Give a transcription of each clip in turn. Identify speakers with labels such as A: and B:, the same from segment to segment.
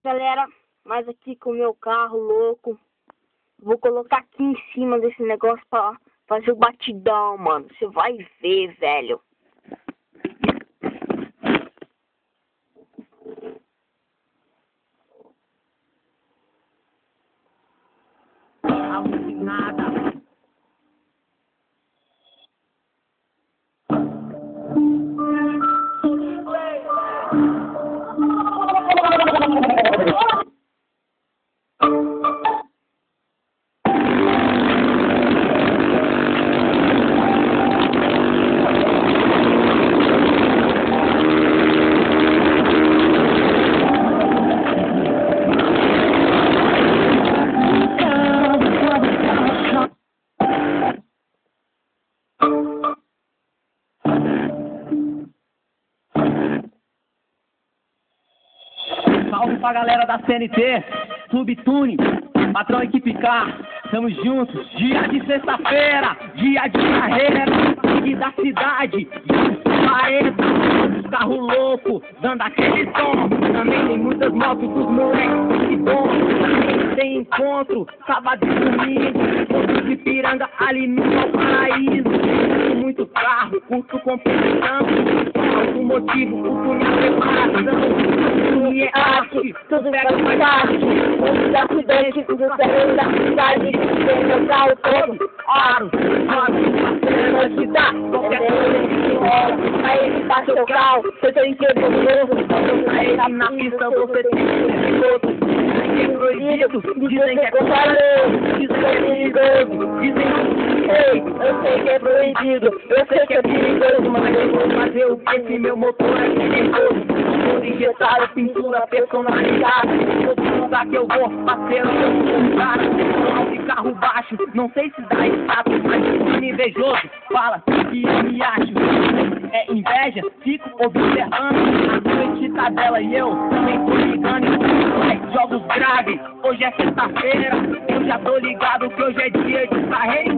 A: galera, mas aqui com o meu carro louco. Vou colocar aqui em cima desse negócio pra fazer o batidão, mano. Você vai ver, velho.
B: Alucinada. Salve pra galera da CNT, Subtune, patrão Equipe K, tamo juntos. Dia de sexta-feira, dia de carreira, e da cidade, careta, carro louco, dando aquele som. Também tem muitas motos dos moleques, que bom. Também tem encontro, sábado e domingo, ponto de Piranga, ali no Paraíso. Curto muito carro, curto competição, automotivo, curto minha preparação. E é arte, tudo pega mais arte. Muitos acidentes, tudo saindo da cidade. Tem meu carro todo, aro, sobe, te dá qualquer coisa que rola. Aí ele passa seu carro, você tem que ir pro novo. Aí na pista você tem que ir piloto. Dizem que é proibido, dizem que é controlado, dizem que é perigoso, dizem ei, eu sei que é proibido, eu sei que é perigoso, mas eu vou fazer o que se meu motor é perigoso. Injetado, pintura personalizada. Todo lugar que eu vou, parceiro, eu sou um cara. Alto de carro baixo, não sei se dá status, mas o invejoso fala que eu me acho. É inveja, fico observando a noite tabela e eu também tô ligando. Jogos graves, hoje é sexta-feira, eu já tô ligado que hoje é dia de carreira.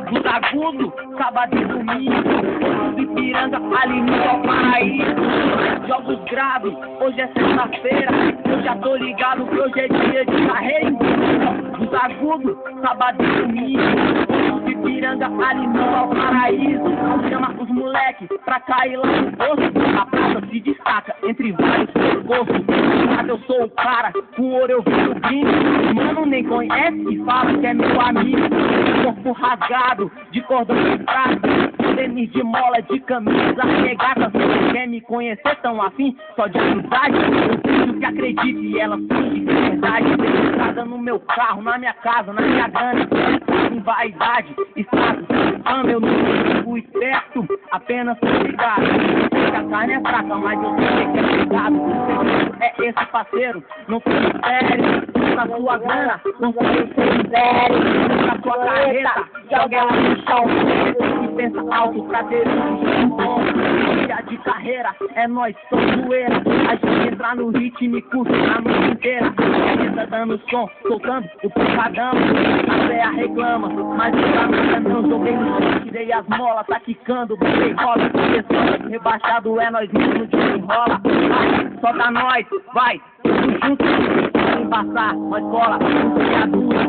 B: Dos agudos, sábado e domingo, de Piranga, ali no Paraíso. Jogos graves, hoje é sexta-feira, eu já tô ligado que hoje é dia de carreira. Dos agudos, sábado e domingo, de Piranga, ali no Paraíso. Chama os moleques pra cair lá no posto. A praça se destaca entre vários pescoços. Mas eu sou o cara, com ouro eu vi o brinco. Mano nem conhece e fala que é meu amigo. Corpo rasgado, de cordão de prata, tênis de mola, de camisa regata. Se quer me conhecer tão afim, só de amizade, eu preciso que acredite e ela finge que é verdade. Estrada no meu carro, na minha casa, na minha grana, com vaidade, status, fama, eu não fico esperto, apenas tô ligado. A carne é fraca, mas eu sei que é pegado. É esse parceiro, não tô sério, na sua grana, não sou eu sério, na sua carreta, joga ela no chão. E pensa alto pra ter um bom. Dia de carreira, é nós, só zoeira. A gente entra no ritmo e curte a noite inteira. A gente tá dando som, soltando o porradão. A Zéia reclama, mas eu tá não joguei no chão, tirei as molas, tá quicando, botei rola. Pessoal rebaixado é nós mesmo de enrola. Solta nós, vai, junto, embaçar, nós cola, criatura.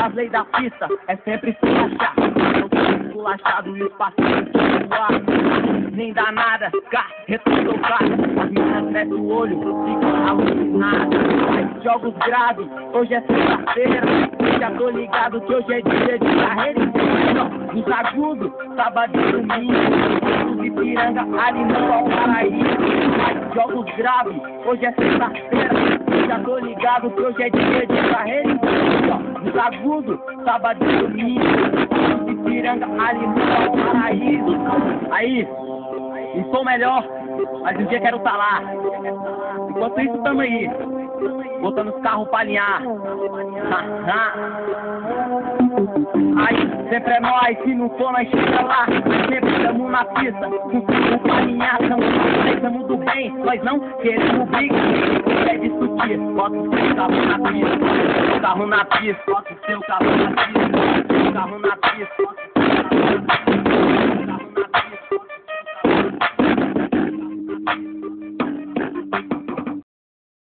B: As leis da pista é sempre se achar. Esculachado e os parceiros voar. Nem dá nada, carreto tocar. As meninas metem o olho, ficam alucinadas. Jogos graves, hoje é sexta-feira. Já tô ligado que hoje é dia de carreira. Dos agudos, sábado e domingo, de Piranga, ali no Paraíso. Jogos graves, hoje é sexta-feira. Já tô ligado que hoje é dia de carreira. Dos agudos, sábado e domingo, de Piranga, ali no Paraíso. Aí, não sou melhor, mas um dia quero estar lá. Enquanto isso, tamo aí, botando os carros pra alinhar. Aí, sempre é nós, se não for nós chega lá. Sempre tamo na pista, com o carro pra alinhar. Tamo do bem, nós não queremos briga. Quer discutir, bota o seu carro na pista. O carro na pista, bota o seu carro na pista. O carro na pista.